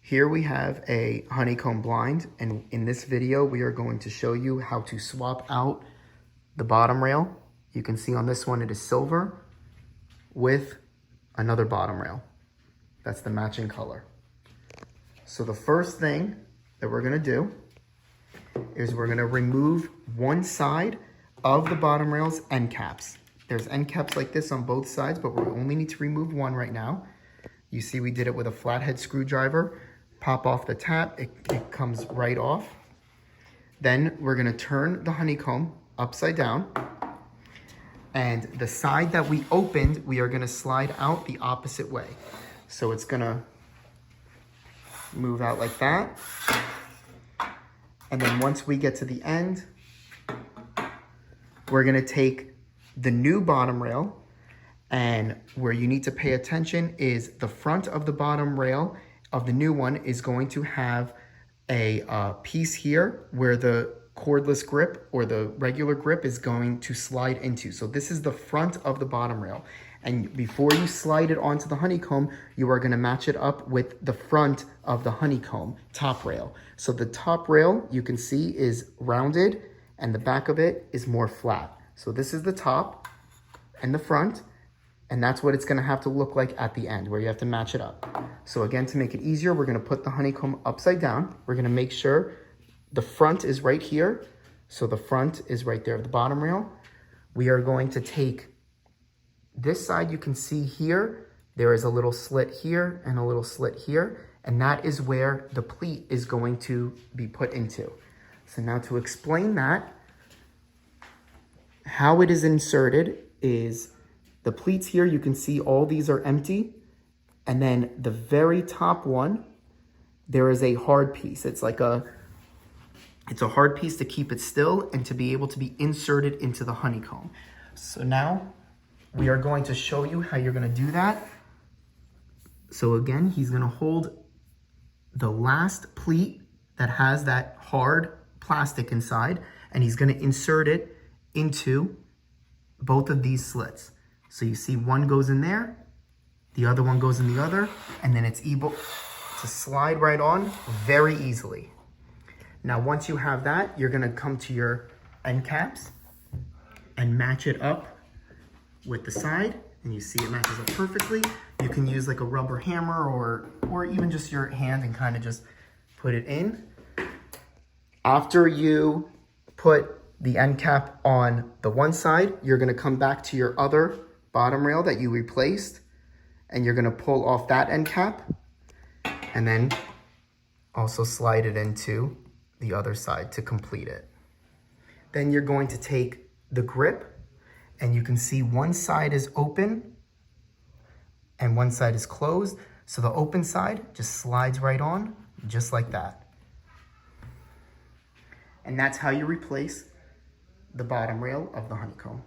Here we have a honeycomb blind, and in this video we are going to show you how to swap out the bottom rail. You can see on this one it is silver with another bottom rail. That's the matching color. So the first thing that we're gonna do is we're gonna remove one side of the bottom rail's end caps. There's end caps like this on both sides, but we only need to remove one right now. You see we did it with a flathead screwdriver. Pop off the tap, it comes right off. Then we're gonna turn the honeycomb upside down, and the side that we opened, we are gonna slide out the opposite way. So it's gonna move out like that. And then once we get to the end, we're gonna take the new bottom rail, and where you need to pay attention is the front of the bottom rail of the new one is going to have a piece here where the cordless grip or the regular grip is going to slide into. So this is the front of the bottom rail. And before you slide it onto the honeycomb, you are gonna match it up with the front of the honeycomb top rail. So the top rail you can see is rounded and the back of it is more flat. So this is the top and the front, and that's what it's gonna have to look like at the end where you have to match it up. So again, to make it easier, we're gonna put the honeycomb upside down. We're gonna make sure the front is right here. So the front is right there, the bottom rail. We are going to take this side, you can see here, there is a little slit here and a little slit here, and that is where the pleat is going to be put into. So now to explain that, how it is inserted is the pleats here, you can see all these are empty. And then the very top one, there is a hard piece. It's a hard piece to keep it still and to be able to be inserted into the honeycomb. So now we are going to show you how you're gonna do that. So again, he's gonna hold the last pleat that has that hard plastic inside, and he's gonna insert it into both of these slits. So you see one goes in there, the other one goes in the other, and then it's able to slide right on very easily. Now, once you have that, you're gonna come to your end caps and match it up with the side, and you see it matches up perfectly. You can use like a rubber hammer or even just your hand and kind of just put it in. After you put the end cap on the one side, you're gonna come back to your other bottom rail that you replaced, and you're gonna pull off that end cap and then also slide it into the other side to complete it. Then you're going to take the grip, and you can see one side is open and one side is closed. So the open side just slides right on, just like that. And that's how you replace the bottom rail of the honeycomb.